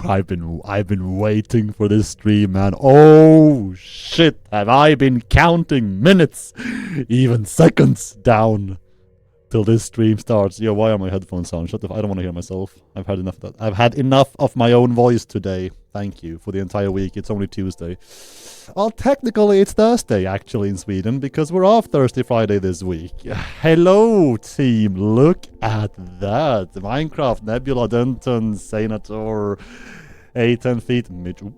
I've been waiting for this stream, man. Oh shit, have I been counting minutes, even seconds down till this stream starts. Yo, why are my headphones on? Shut the I don't want to hear myself. I've had enough of that. I've had enough of my own voice today. Thank you for the entire week. It's only Tuesday. Well, technically it's Thursday actually in Sweden because we're off Thursday, Friday this week. Hello team, look at that. Minecraft, Nebula, Denton, Senator, 8-10 feet, Mitchell.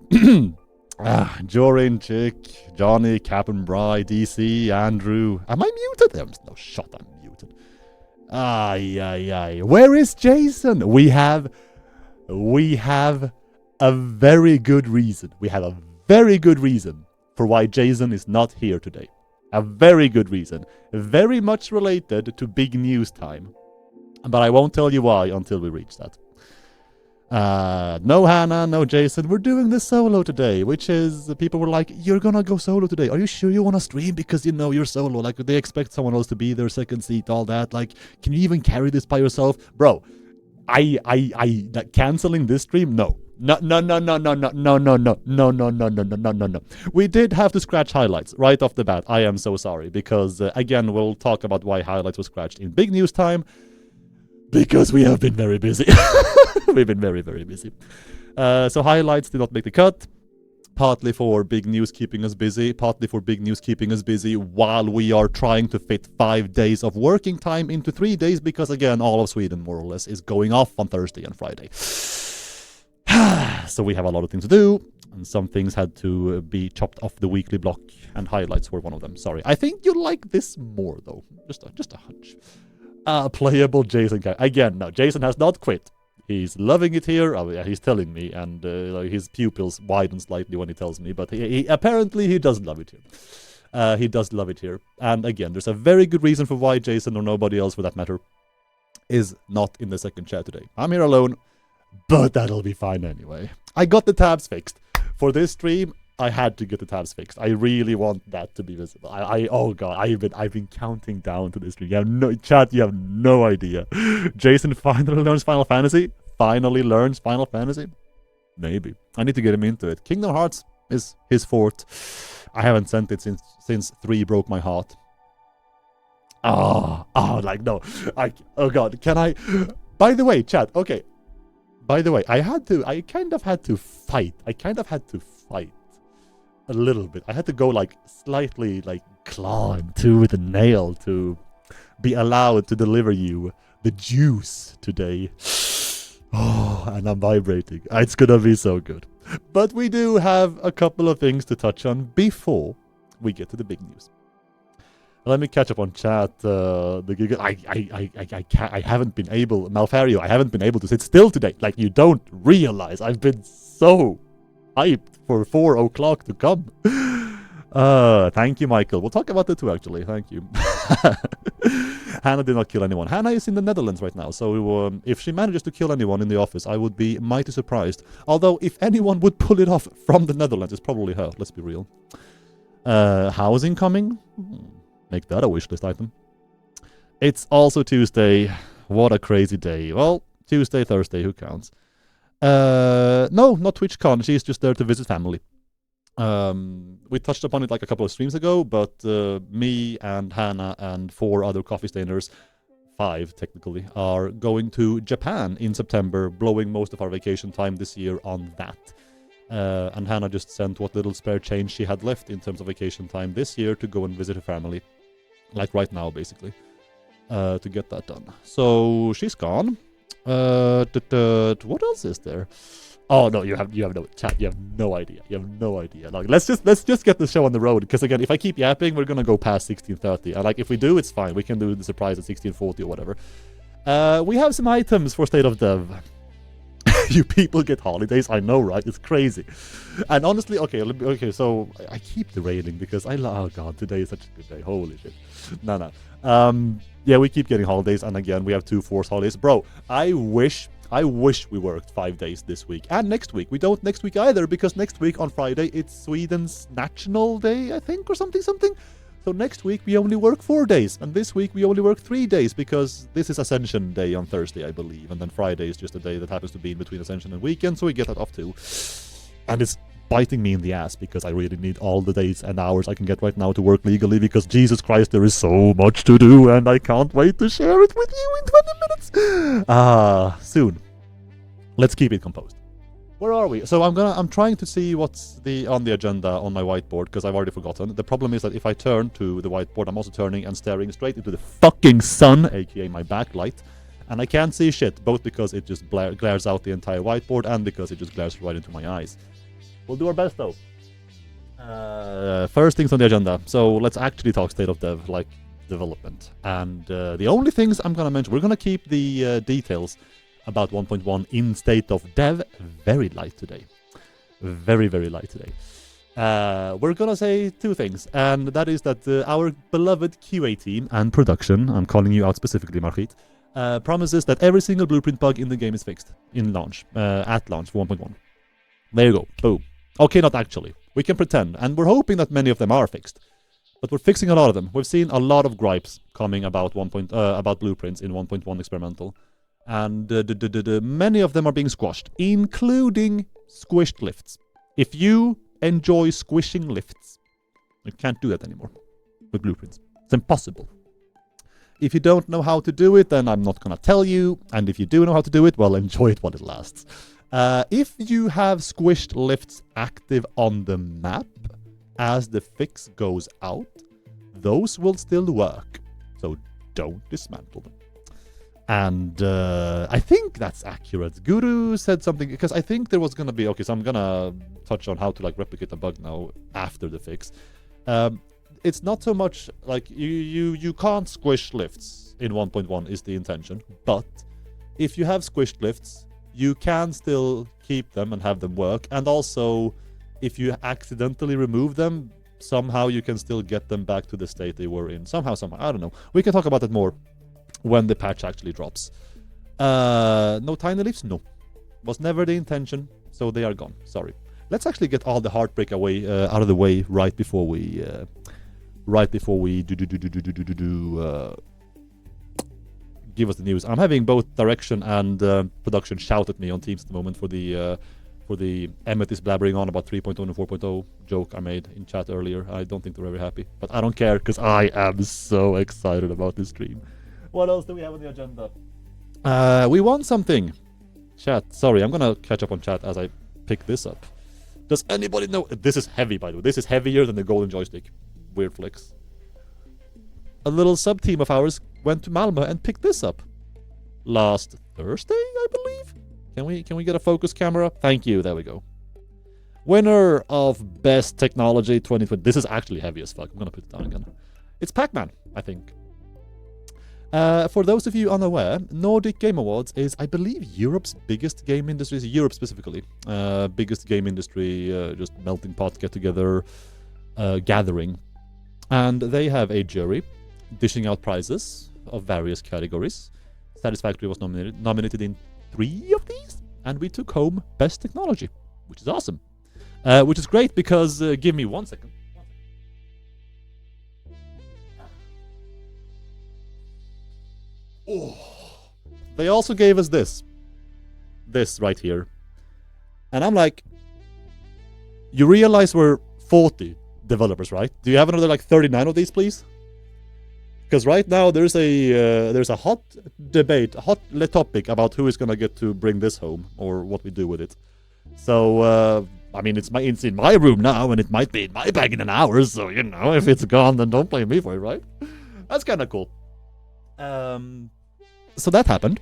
Jorin, Chick, Johnny, Captain Bry, DC, Andrew. Am I muted? No, shut up, I'm muted. Ay. Where is Jason? We have a very good reason. We have a very good reason for why Jason is not here today. A very good reason. Very much related to big news time. But I won't tell you why until we reach that. No Hannah, no Jason. We're doing this solo today, which is, people were like, you're gonna go solo today. Are you sure you want to stream? Because you know you're solo. Like, they expect someone else to be there, second seat, all that. Like, can you even carry this by yourself? Bro, canceling this stream? No. No. We did have to scratch highlights right off the bat. I am so sorry because, again, we'll talk about why highlights were scratched in big news time. Because we have been very busy. We've been very, very busy. So highlights did not make the cut. Partly for big news keeping us busy. Partly for big news keeping us busy while we are trying to fit 5 days of working time into 3 days. Because, again, all of Sweden, more or less, is going off on Thursday and Friday. So we have a lot of things to do, and some things had to be chopped off the weekly block, and highlights were one of them. Sorry. I think you'll like this more, though. Just a hunch. Playable Jason guy. Again, no, Jason has not quit. He's loving it here. Oh, yeah, he's telling me, and his pupils widen slightly when he tells me, but he apparently he does love it here. He does love it here. And again, there's a very good reason for why Jason, or nobody else for that matter, is not in the second chat today. I'm here alone. But that'll be fine anyway. I got the tabs fixed. For this stream, I had to get the tabs fixed. I really want that to be visible. Oh god, I've been counting down to this stream. You have no idea. Jason finally learns Final Fantasy? Maybe. I need to get him into it. Kingdom Hearts is his fort. I haven't sent it since 3 broke my heart. Oh god, can I... By the way, chat, okay. By the way, I kind of had to fight a little bit. I had to go like slightly like clawing tooth and nail to be allowed to deliver you the juice today. Oh, and I'm vibrating. It's gonna be so good. But we do have a couple of things to touch on before we get to the big news. Let me catch up on chat. I haven't been able, Malfario, I haven't been able to sit still today. Like, you don't realize I've been so hyped for 4 o'clock to come. Thank you, Michael. We'll talk about that too, actually. Thank you. Hannah did not kill anyone. Hannah is in the Netherlands right now, so if she manages to kill anyone in the office, I would be mighty surprised. Although, if anyone would pull it off from the Netherlands, it's probably her. Let's be real. Housing coming? Make that a wishlist item. It's also Tuesday. What a crazy day. Well, Tuesday, Thursday, who counts? No, not TwitchCon. She's just there to visit family. We touched upon it like a couple of streams ago, but me and Hannah and 4 other coffee stainers, 5 technically, are going to Japan in September, blowing most of our vacation time this year on that. And Hannah just sent what little spare change she had left in terms of vacation time this year to go and visit her family. Like right now, basically. To get that done. So, she's gone. What else is there? Oh, no, you have no chat. You have no idea. Like, let's just get the show on the road. Because, again, if I keep yapping, we're going to go past 16:30. And, like, if we do, it's fine. We can do the surprise at 16:40 or whatever. We have some items for State of Dev. You people get holidays, I know, right? It's crazy. And honestly, okay, so I keep derailing because oh god, today is such a good day. Holy shit. No. Yeah, we keep getting holidays, and again, we have 2 forced holidays. Bro, I wish we worked 5 days this week. And next week. We don't next week either, because next week on Friday, it's Sweden's National Day, I think, or something. So next week we only work 4 days, and this week we only work 3 days, because this is Ascension Day on Thursday, I believe, and then Friday is just a day that happens to be in between Ascension and weekend, so we get that off too. And it's biting me in the ass, because I really need all the days and hours I can get right now to work legally, because Jesus Christ, there is so much to do, and I can't wait to share it with you in 20 minutes. Soon. Let's keep it composed. Where are we? So I'm trying to see what's on the agenda on my whiteboard, because I've already forgotten. The problem is that if I turn to the whiteboard, I'm also turning and staring straight into the fucking sun, aka my backlight, and I can't see shit, both because it just glares out the entire whiteboard and because it just glares right into my eyes. We'll do our best though. First things on the agenda. So let's actually talk state of dev, like development. And the only things I'm gonna mention, we're gonna keep the details about 1.1 in state of dev very light today. Very, very light today. We're gonna say 2 things, and that is that our beloved QA team and production, I'm calling you out specifically, Margit, promises that every single blueprint bug in the game is fixed in launch, at launch for 1.1. There you go. Boom. Okay, not actually. We can pretend, and we're hoping that many of them are fixed. But we're fixing a lot of them. We've seen a lot of gripes coming about about blueprints in 1.1 experimental. And many of them are being squashed, including squished lifts. If you enjoy squishing lifts, you can't do that anymore with blueprints. It's impossible. If you don't know how to do it, then I'm not gonna tell you. And if you do know how to do it, well, enjoy it while it lasts. If you have squished lifts active on the map as the fix goes out, those will still work. So don't dismantle them. And I think that's accurate. Guru said something, because I think there was going to be... Okay, so I'm going to touch on how to like replicate a bug now after the fix. It's not so much like you can't squish lifts in 1.1 is the intention. But if you have squished lifts, you can still keep them and have them work. And also, if you accidentally remove them, somehow you can still get them back to the state they were in. Somehow. I don't know. We can talk about it more when the patch actually drops. No tiny leaves? No. Was never the intention, so they are gone. Sorry. Let's actually get all the heartbreak away out of the way right before we give us the news. I'm having both direction and production shout at me on Teams at the moment for the Emmett is blabbering on about 3.0 and 4.0 joke I made in chat earlier. I don't think they're very happy, but I don't care because I am so excited about this stream. What else do we have on the agenda? We won something. Chat. Sorry, I'm gonna catch up on chat as I pick this up. Does anybody know? This is heavy, by the way. This is heavier than the golden joystick. Weird flex. A little sub-team of ours went to Malmö and picked this up last Thursday, I believe. Can we get a focus camera? Thank you. There we go. Winner of Best Technology 2020. This is actually heavy as fuck. I'm gonna put it down again. It's Pac-Man, I think. For those of you unaware, Nordic Game Awards is, I believe, Europe's biggest game industry. Europe specifically. Biggest game industry, just melting pot, get together, gathering. And they have a jury dishing out prizes of various categories. Satisfactory was nominated in 3 of these, and we took home Best Technology, which is awesome. Which is great because, give me 1 second. Oh. They also gave us this right here. And I'm like, you realize we're 40 developers, right? Do you have another like 39 of these, please? Because right now there's a hot debate, a hot topic about who is gonna get to bring this home or what we do with it. So I mean, it's in my room now, and it might be in my bag in an hour. So you know, if it's gone, then don't blame me for it, right? That's kind of cool. So that happened.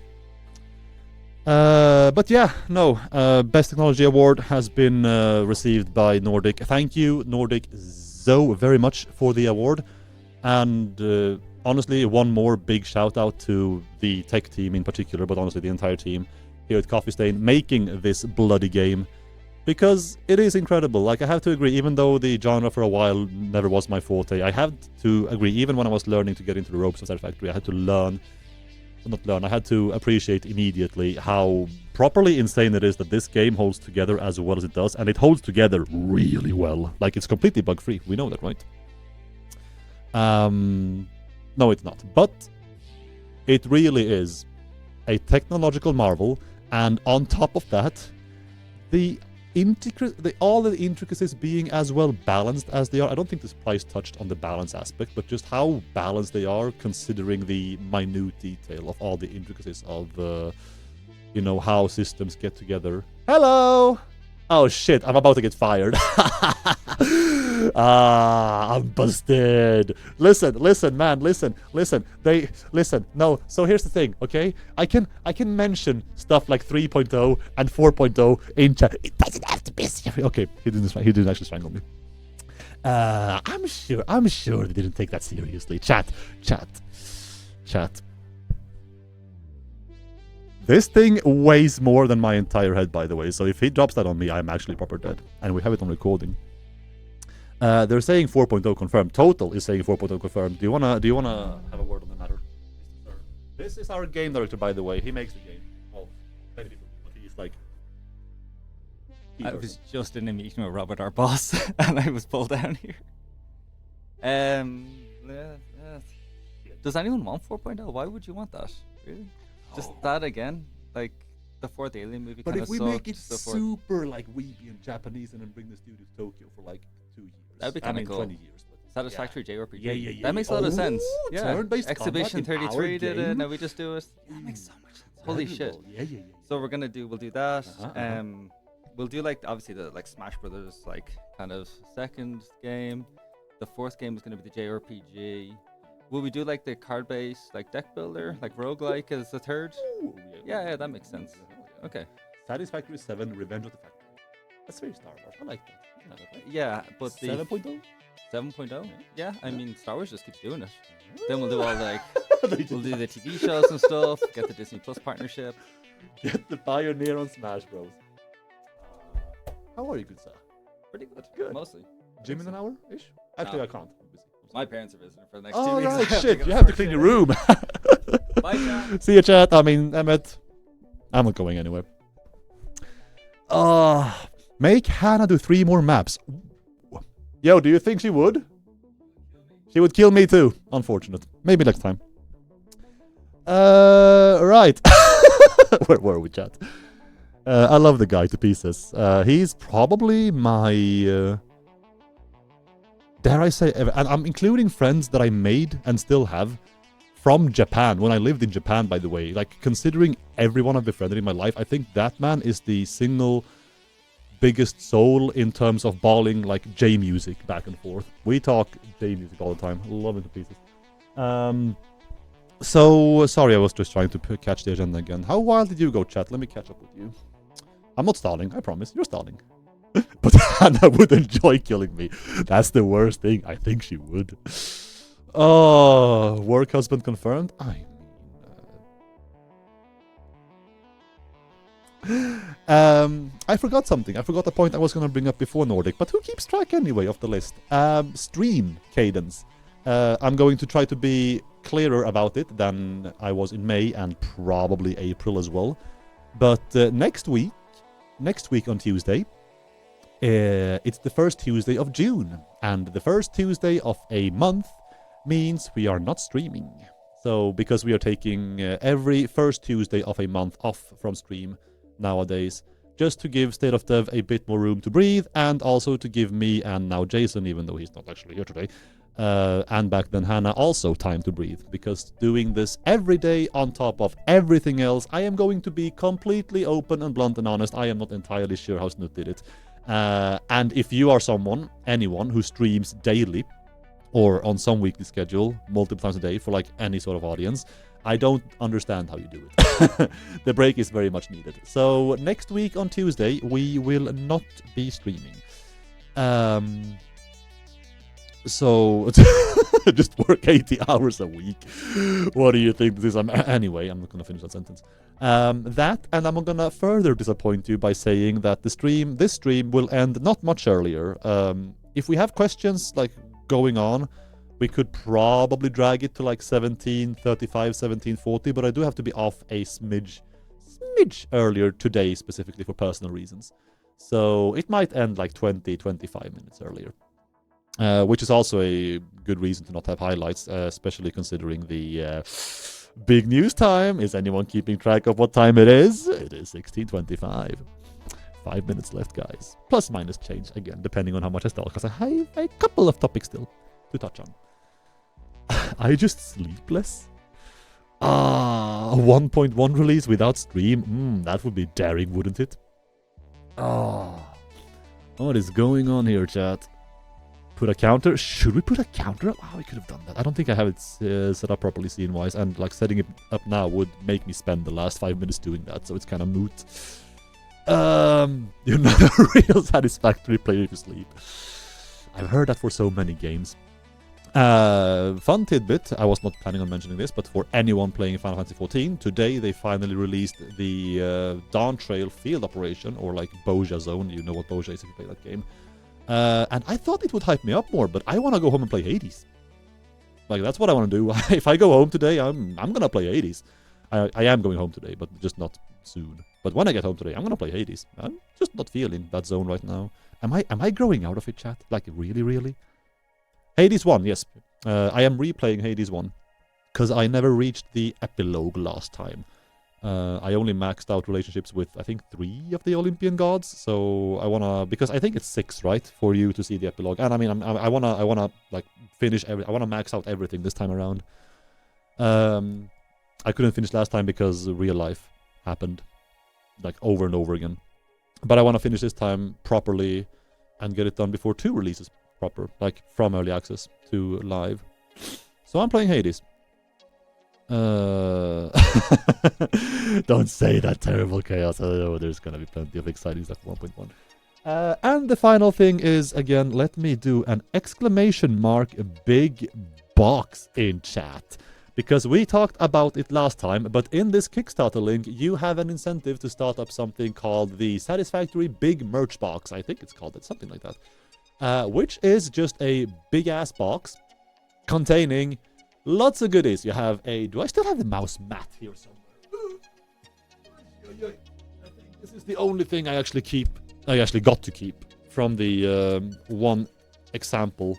But yeah, no. Best Technology Award has been received by Nordic. Thank you, Nordic, so very much for the award. And honestly, one more big shout out to the tech team in particular, but honestly the entire team here at Coffee Stain making this bloody game. Because it is incredible. Like, I have to agree, even though the genre for a while never was my forte, I had to agree, even when I was learning to get into the ropes of Satisfactory, I had to I had to appreciate immediately how properly insane it is that this game holds together as well as it does, and it holds together really well. Like, it's completely bug-free. We know that, right? No, it's not. But it really is a technological marvel, and on top of that, all the intricacies being as well balanced as they are. I don't think this price touched on the balance aspect, but just how balanced they are, considering the minute detail of all the intricacies of, how systems get together. Hello! Oh shit, I'm about to get fired. I'm busted. Listen, man, listen. No, so here's the thing, okay? I can mention stuff like 3.0 and 4.0 in chat. It doesn't have to be serious. Okay, he didn't actually strangle me. I'm sure they didn't take that seriously. Chat. This thing weighs more than my entire head, by the way, so if he drops that on me, I'm actually proper dead. And we have it on recording. They're saying 4.0 confirmed. Total is saying 4.0 confirmed. Do you wanna have a word on the matter? This is our game director, by the way. He makes the game. Well, many people, but he's like... I was just in a meeting with Robert, our boss, and I was pulled down here. Does anyone want 4.0? Why would you want that? Really? Just that again? Like, the fourth Alien movie but kind if of we sucked. make it super, like, weeby and Japanese and then bring the studio to Tokyo for, like, 2 years. That'd be kind of cool. 20 years. Satisfactory JRPG. Yeah. That makes a lot of sense. Yeah. Turn-based Exhibition combat in our 33 did it, game? now we just do it. That makes so much sense. Holy shit. Yeah. So we'll do that. We'll do, like, obviously the, like, Smash Brothers, like, kind of second game. The fourth game is going to be the JRPG. Will we do, like, the card-based, like, deck builder, like roguelike as the third? Ooh, Yeah, that makes sense. Okay. Satisfactory 7, Revenge of the Factory. That's very Star Wars. I like that. Yeah, but the 7.0? 7.0? Yeah, I mean, Star Wars just keeps doing it. Then we'll do all, like, we'll do the TV shows and stuff, get the Disney Plus partnership. Get the Pioneer on Smash Bros. How are you, good sir? Pretty good. Good. Mostly. Gym in an hour-ish? Actually, No. I can't. I'm busy. My parents are visiting for the next 2 Oh, weeks. right, I have shit. go You have to sort clean shit your out. room. Bye, chat. See you, chat. I mean, Emmett. I'm not going anywhere. Make Hannah do 3 more maps. Yo, do you think she would? She would kill me too. Unfortunate. Maybe next time. Right. Where were we, chat? I love the guy to pieces. He's probably my... dare I say... And I'm including friends that I made and still have from Japan. When I lived in Japan, by the way. Like, considering everyone I've befriended in my life, I think that man is the single biggest soul in terms of balling, like, J-music back and forth. We talk J-music all the time. Love it to pieces. So, sorry, I was just trying to catch the agenda again. How wild did you go, chat? Let me catch up with you. I'm not stalling, I promise. You're stalling. But Hannah would enjoy killing me. That's the worst thing. I think she would. Oh, work husband confirmed? I forgot something. I forgot a point I was going to bring up before Nordic, but who keeps track anyway of the list? Stream Cadence. I'm going to try to be clearer about it than I was in May and probably April as well. But next week on Tuesday, it's the first Tuesday of June, and the first Tuesday of a month means we are not streaming. So, because we are taking every first Tuesday of a month off from stream nowadays, just to give State of Dev a bit more room to breathe, and also to give me and now Jason, even though he's not actually here today, and back then Hannah, also time to breathe, because doing this every day on top of everything else, I am going to be completely open and blunt and honest, I am not entirely sure how Snoot did it. And if you are anyone who streams daily, or on some weekly schedule, multiple times a day for like any sort of audience, I don't understand how you do it. The break is very much needed. So next week on Tuesday, we will not be streaming. So just work 80 hours a week. What do you think this is? Anyway, I'm not going to finish that sentence. That, and I'm going to further disappoint you by saying that this stream will end not much earlier. If we have questions like going on, we could probably drag it to like 17:35, 17:40, but I do have to be off a smidge earlier today, specifically for personal reasons. So it might end like 20, 25 minutes earlier. which is also a good reason to not have highlights, especially considering the big news time. Is anyone keeping track of what time it is? It is 16:25. 5 minutes left, guys. Plus minus change, again, depending on how much I stall, because I have a couple of topics still to touch on. I just sleepless? 1.1 release without stream? That would be daring, wouldn't it? What is going on here, chat? Put a counter? Should we put a counter up? We could have done that. I don't think I have it set up properly scene-wise, and like setting it up now would make me spend the last 5 minutes doing that, so it's kind of moot. You're not a real Satisfactory player if you sleep. I've heard that for so many games. Fun tidbit, I was not planning on mentioning this, but for anyone playing Final Fantasy XIV, today they finally released the Dawn Trail field operation, or like Boja Zone. You know what Boja is if you play that game. And I thought it would hype me up more, but I want to go home and play Hades. Like, that's what I want to do. If I go home today, I'm gonna play Hades. I am going home today, but just not soon. But when I get home today, I'm gonna play Hades. I'm just not feeling that zone right now. Am I growing out of it, chat? Like, really? Hades 1, yes. I am replaying Hades 1, because I never reached the epilogue last time. I only maxed out relationships with, I think, 3 of the Olympian gods. So I wanna, because I think it's 6, right, for you to see the epilogue. And I mean, I wanna like finish I wanna max out everything this time around. I couldn't finish last time because real life happened, like over and over again. But I wanna finish this time properly and get it done before 2 releases proper, like from early access to live. So I'm playing Hades. Don't say that, terrible chaos. Oh, there's gonna be plenty of exciting stuff for 1.1. And the final thing is, again, let me do an exclamation mark big box in chat. Because we talked about it last time, but in this Kickstarter link, you have an incentive to start up something called the Satisfactory Big Merch Box. I think it's called it, something like that. Which is just a big-ass box containing lots of goodies. You have a... Do I still have the mouse mat here somewhere? I think this is the only thing I actually got to keep from the one example.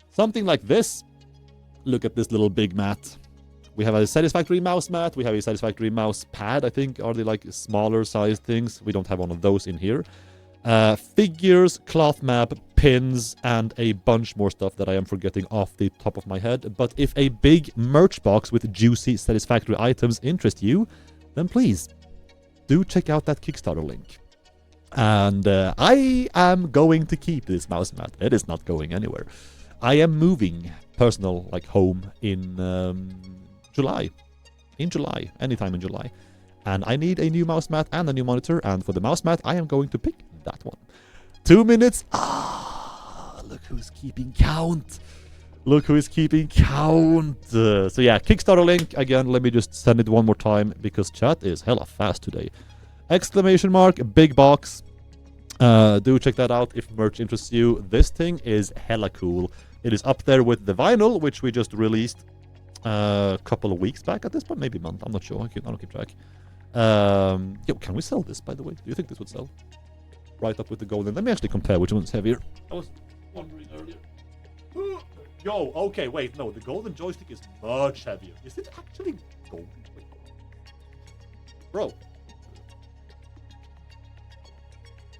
Something like this. Look at this little big mat. We have a Satisfactory mouse mat. We have a Satisfactory mouse pad, I think, are the like smaller sized things. We don't have one of those in here. Figures, cloth map, pins, and a bunch more stuff that I am forgetting off the top of my head. But if a big merch box with juicy Satisfactory items interest you, then please do check out that Kickstarter link. And I am going to keep this mouse mat. It is not going anywhere. I am moving personal like home in July. Anytime in July. And I need a new mouse mat and a new monitor. And for the mouse mat, I am going to pick that one. 2 minutes. Look who's keeping count. Look who is keeping count. So yeah, Kickstarter link. Again, let me just send it one more time because chat is hella fast today. Exclamation mark, big box. Do check that out if merch interests you. This thing is hella cool. It is up there with the vinyl, which we just released a couple of weeks back at this point. Maybe a month. I'm not sure. I don't keep track. Yo, can we sell this, by the way? Do you think this would sell? Right up with the golden. Let me actually compare which one's heavier. I was wondering earlier. Yo, okay, wait, no, the golden joystick is much heavier. Is it actually golden? Wait. Bro.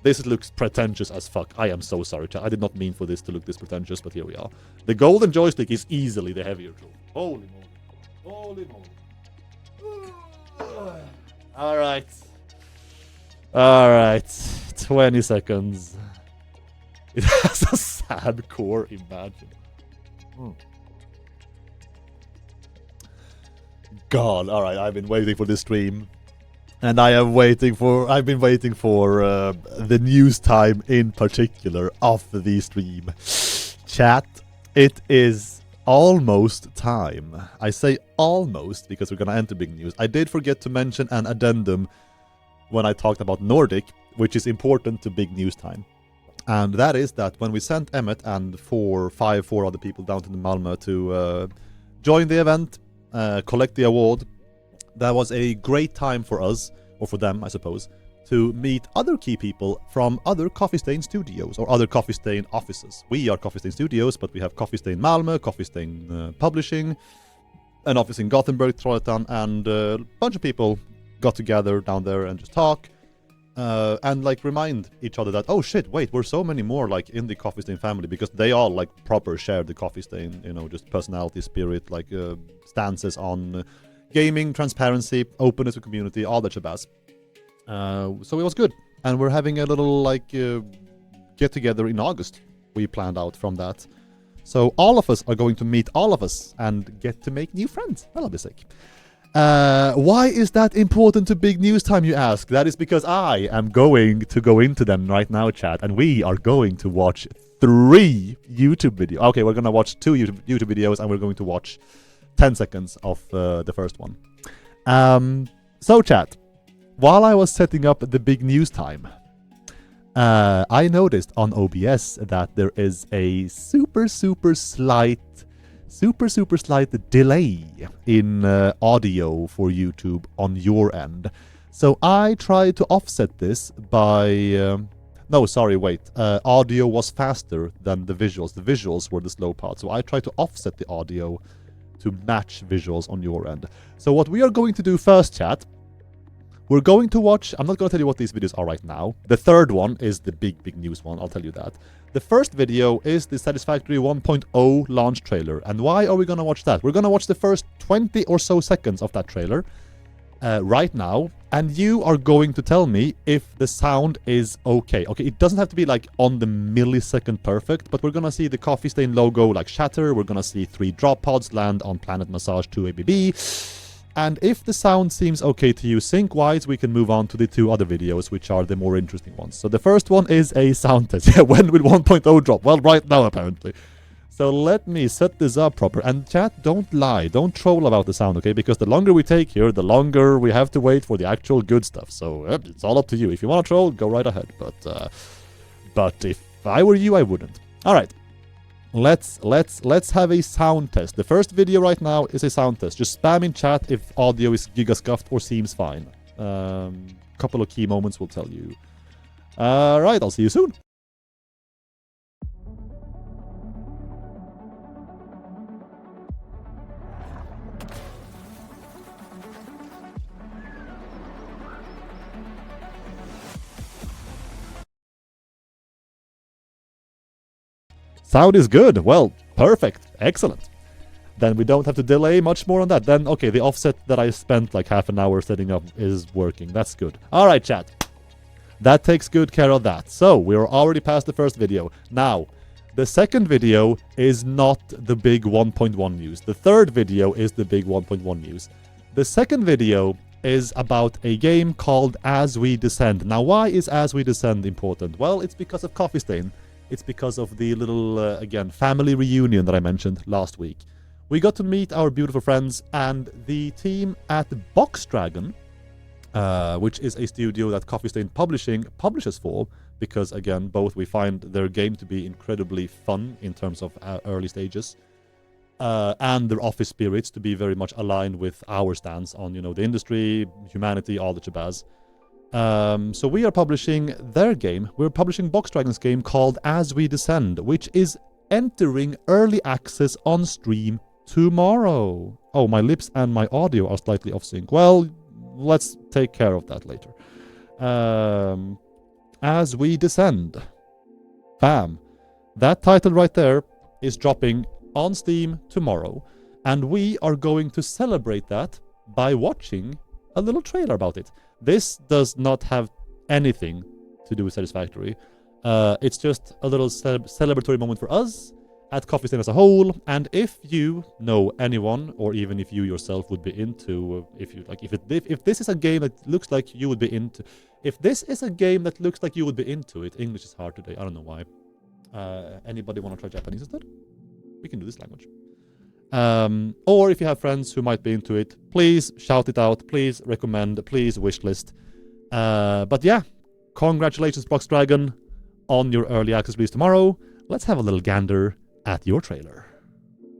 This looks pretentious as fuck. I am so sorry, chat. I did not mean for this to look this pretentious, but here we are. The golden joystick is easily the heavier tool. Holy moly. Holy moly. Alright. Alright. 20 seconds. It has a sad core, imagine. God, alright, I've been waiting for this stream. And I've been waiting for the news time in particular of the stream. Chat, it is almost time. I say almost because we're gonna enter big news. I did forget to mention an addendum when I talked about Nordic, which is important to big news time. And that is that when we sent Emmet and four other people down to Malmö to join the event, collect the award, that was a great time for us, or for them, I suppose, to meet other key people from other Coffee Stain studios or other Coffee Stain offices. We are Coffee Stain Studios, but we have Coffee Stain Malmö, Coffee Stain Publishing, an office in Gothenburg, Trollhättan, and a bunch of people got together down there and just talk. And like remind each other that, oh shit, wait, we're so many more like in the Coffee Stain family, because they all like proper share the Coffee Stain, you know, just personality, spirit, like stances on gaming, transparency, openness to community, all that shabazz. So it was good, and we're having a little like get together in August. We planned out from that, so all of us are going to meet all of us and get to make new friends. That'll be sick. Why is that important to Big News Time, you ask? That is because I am going to go into them right now, chat, and we are going to watch 3 YouTube videos. Okay, we're gonna watch 2 YouTube videos, and we're going to watch 10 seconds of the first one. So chat, while I was setting up the Big News Time, I noticed on OBS that there is a super slight delay in audio for YouTube on your end. So I tried to offset this by... no, sorry, wait. Audio was faster than the visuals. The visuals were the slow part. So I tried to offset the audio to match visuals on your end. So what we are going to do first, chat, we're going to watch... I'm not going to tell you what these videos are right now. The third one is the big news one, I'll tell you that. The first video is the Satisfactory 1.0 launch trailer. And why are we going to watch that? We're going to watch the first 20 or so seconds of that trailer right now. And you are going to tell me if the sound is okay. Okay, it doesn't have to be like on the millisecond perfect, but we're going to see the Coffee Stain logo like shatter. We're going to see 3 drop pods land on Planet Massage 2 ABB. And if the sound seems okay to you sync-wise, we can move on to the 2 other videos, which are the more interesting ones. So the first one is a sound test. Yeah, when will 1.0 drop? Well, right now, apparently. So let me set this up proper. And chat, don't lie. Don't troll about the sound, okay? Because the longer we take here, the longer we have to wait for the actual good stuff. So it's all up to you. If you want to troll, go right ahead. But if I were you, I wouldn't. All right. Let's have a sound test. The first video right now is a sound test. Just spam in chat if audio is gigascuffed or seems fine. Couple of key moments will tell you. Alright, I'll see you soon. Sound is good. Well, perfect. Excellent. Then we don't have to delay much more on that. Then, okay, the offset that I spent like half an hour setting up is working. That's good. All right, chat. That takes good care of that. So, we're already past the first video. Now, the second video is not the big 1.1 news. The third video is the big 1.1 news. The second video is about a game called As We Descend. Now, why is As We Descend important? Well, it's because of Coffee Stain. It's because of the little, again, family reunion that I mentioned last week. We got to meet our beautiful friends and the team at Box Dragon, which is a studio that Coffee Stain Publishing publishes for, because, again, both we find their game to be incredibly fun in terms of early stages, and their office spirits to be very much aligned with our stance on, you know, the industry, humanity, all the shabazz. So we are publishing their game. We're publishing Box Dragon's game called As We Descend, which is entering early access on stream tomorrow. Oh, my lips and my audio are slightly off sync. Well, let's take care of that later. As We Descend. Bam. That title right there is dropping on Steam tomorrow. And we are going to celebrate that by watching a little trailer about it. This does not have anything to do with Satisfactory. It's just a little celebratory moment for us at Coffee Stain as a whole. And if you know anyone, or even if you yourself would be into, if this is a game that looks like you would be into, English is hard today. I don't know why. Anybody want to try Japanese instead? We can do this language. Or if you have friends who might be into it, please shout it out, please recommend, please wishlist. But yeah, congratulations Box Dragon on your early access release tomorrow. Let's have a little gander at your trailer.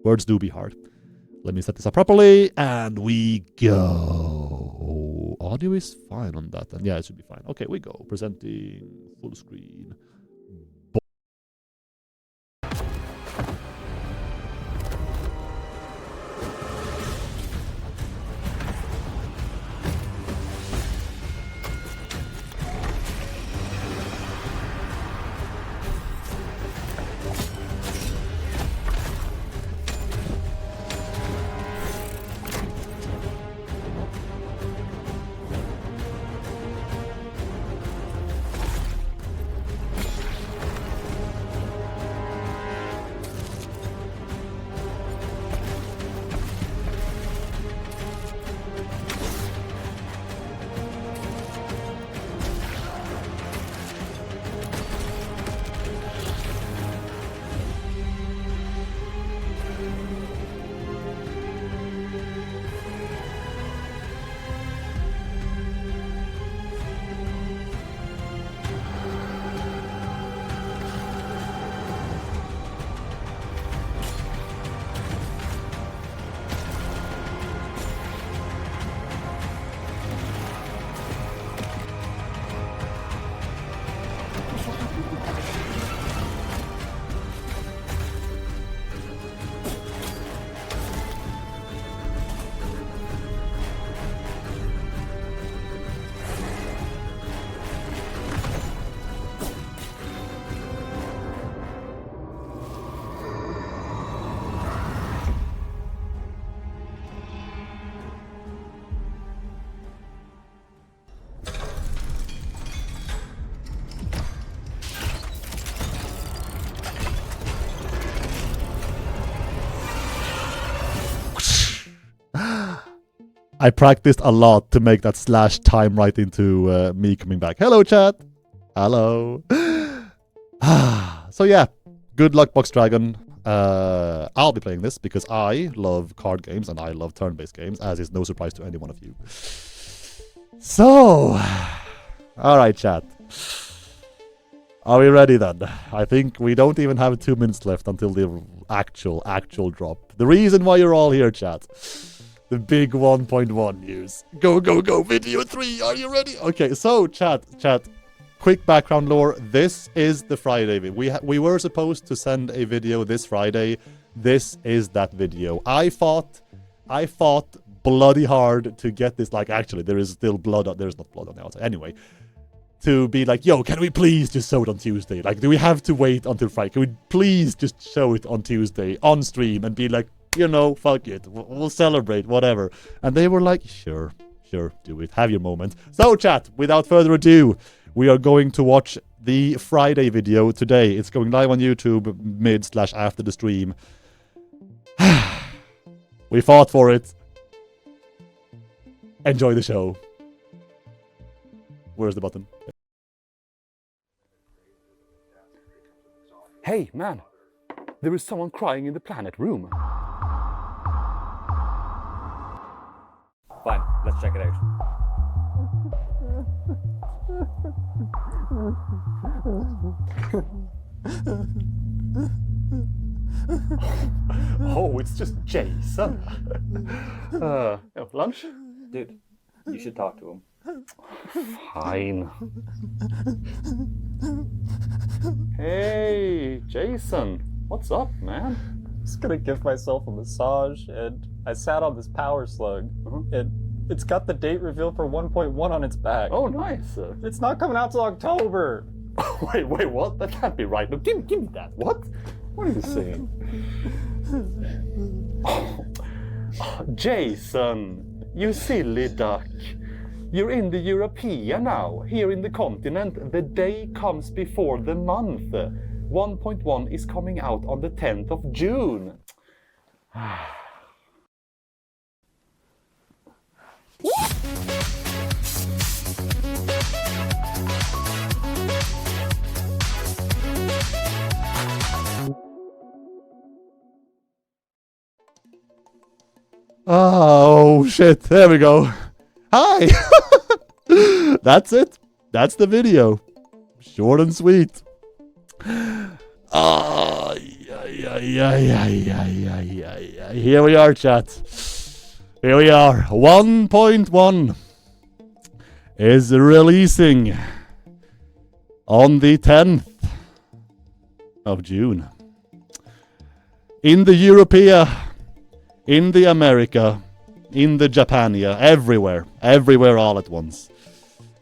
Words do be hard. Let me set this up properly, and we go. audio is fine on that. And yeah, it should be fine. Okay, we go. Presenting full screen. I practiced a lot to make that slash time right into me coming back. Hello, chat. Hello. So yeah, good luck, Box Dragon. I'll be playing this because I love card games and I love turn-based games, as is no surprise to any one of you. So, all right, chat. Are we ready then? I think we don't even have 2 minutes left until the actual drop. The reason why you're all here, chat. The big 1.1 news. Go, go, go. Video 3. Are you ready? Okay, so chat. Quick background lore. This is the Friday video. We were supposed to send a video this Friday. This is that video. I fought bloody hard to get this. Like, actually, there is still blood on. There's not blood on the outside. Anyway, to be like, yo, can we please just show it on Tuesday? Like, do we have to wait until Friday? Can we please just show it on Tuesday on stream and be like, you know, fuck it, we'll celebrate, whatever. And they were like, sure, do it, have your moment. So chat, without further ado, we are going to watch the Friday video today. It's going live on YouTube mid/after the stream. We fought for it. Enjoy the show. Where's the button? Hey, man, there is someone crying in the planet room. Fine, let's check it out. Oh, it's just Jason. Lunch? Dude, you should talk to him. Fine. Hey, Jason, what's up, man? Just gonna give myself a massage, and I sat on this power slug, and it's got the date reveal for 1.1 on its back. Oh, nice. It's not coming out till October. Wait, what? That can't be right. No, give me that. What? What are you saying? Jason, you silly duck. You're in the European now. Here in the continent, the day comes before the month. 1.1 is coming out on the 10th of June. Oh shit, there we go. Hi! That's it. That's the video. Short and sweet. Ah, Here we are, chat. Here we are. 1.1. is releasing on the 10th of June. In the Europea, in the America, in the Japania, everywhere all at once.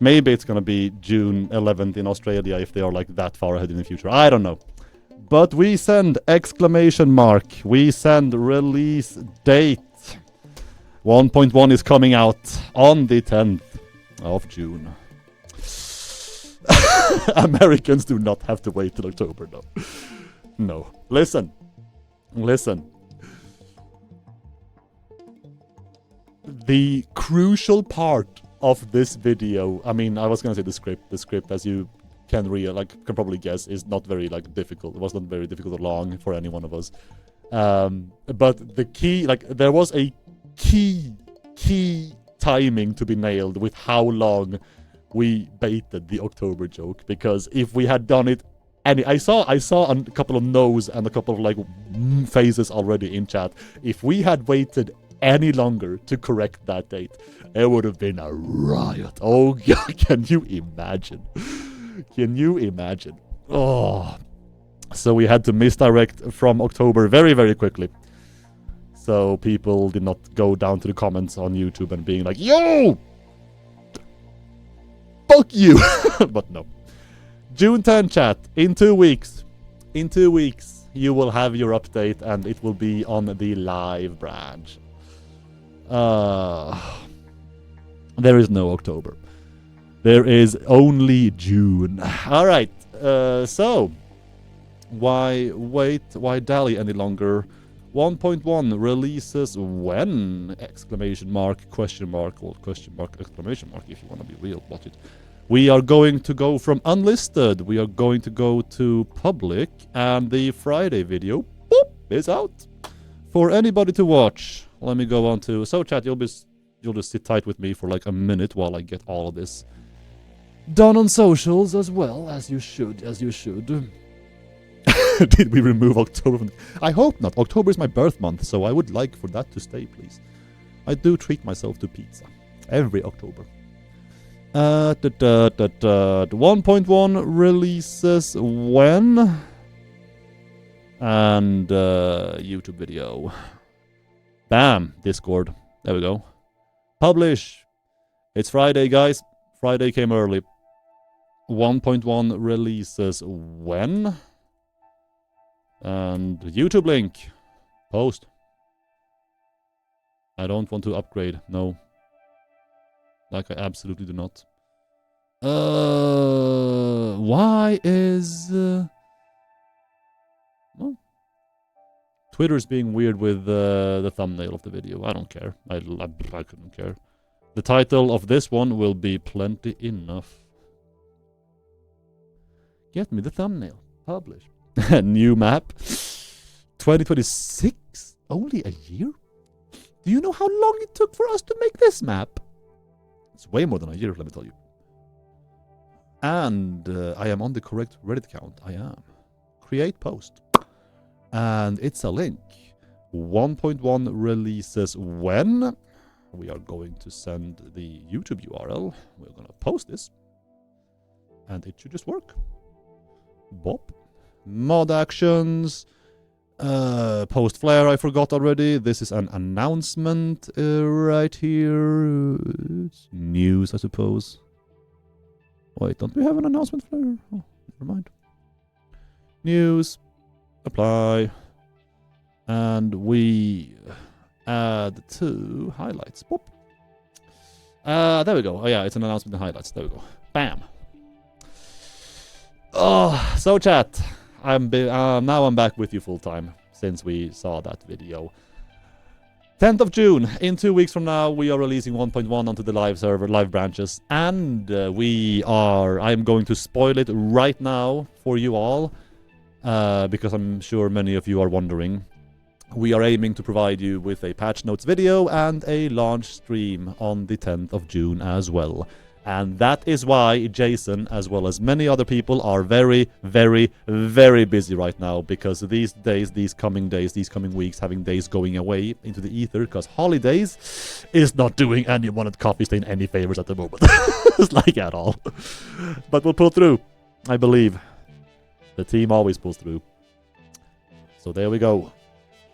Maybe it's gonna be June 11th in Australia if they are like that far ahead in the future. I don't know. But we send exclamation mark. We send release date. 1.1 is coming out on the 10th of June. Americans do not have to wait till October, no. No. Listen. The crucial part of this video, I mean, I was gonna say the script, as you can probably guess, is not very difficult. It was not very difficult or long for any one of us. But the key, there was a key timing to be nailed with how long we baited the October joke, because if we had done it I saw a couple of no's and a couple of faces already in chat. If we had waited any longer to correct that date, it would have been a riot. Oh God, can you imagine? Oh, so we had to misdirect from October very, very quickly, so people did not go down to the comments on YouTube and being like, yo, fuck you. But no. June 10 chat, in 2 weeks. In 2 weeks, you will have your update and it will be on the live branch. There is no October. There is only June. Alright, so why wait? Why dally any longer? 1.1 releases when? Exclamation mark, question mark, or question mark, exclamation mark, if you want to be real, watch it. We are going to go from unlisted, we are going to go to public, and the Friday video, boop, is out for anybody to watch. Let me go on to, so chat, you'll just sit tight with me for a minute while I get all of this done on socials as well, as you should. Did we remove October from I hope not. October is my birth month, so I would like for that to stay, please. I do treat myself to pizza every October. 1.1 releases when? And YouTube video. Bam! Discord. There we go. Publish. It's Friday, guys. Friday came early. 1.1 releases when? And YouTube link. Post. I don't want to upgrade. No. I absolutely do not. Why is... well, Twitter's being weird with the thumbnail of the video. I don't care. I couldn't care. The title of this one will be plenty enough. Get me the thumbnail. Publish. New map. 2026? Only a year? Do you know how long it took for us to make this map? It's way more than a year, let me tell you. And I am on the correct Reddit account. I am. Create post. And it's a link. 1.1 releases when? We are going to send the YouTube URL. We're going to post this. And it should just work. Bop. Mod actions. Post flare, I forgot already. This is an announcement right here. It's news, I suppose. Wait, don't we have an announcement flare? Oh, never mind. News. Apply. And we add to highlights. Boop. There we go. Oh yeah, it's an announcement and highlights. There we go. Bam. Oh, so chat. Now I'm back with you full time since we saw that video. 10th of June, in 2 weeks from now, we are releasing 1.1 onto the live server, live branches, and I'm going to spoil it right now for you all, because I'm sure many of you are wondering. We are aiming to provide you with a patch notes video and a launch stream on the 10th of June as well. And that is why Jason, as well as many other people, are very, very, very busy right now, because these days, these coming weeks, having days going away into the ether, because holidays is not doing anyone at Coffee Stain any favors at the moment. It's like at all. But we'll pull through, I believe. The team always pulls through. So there we go.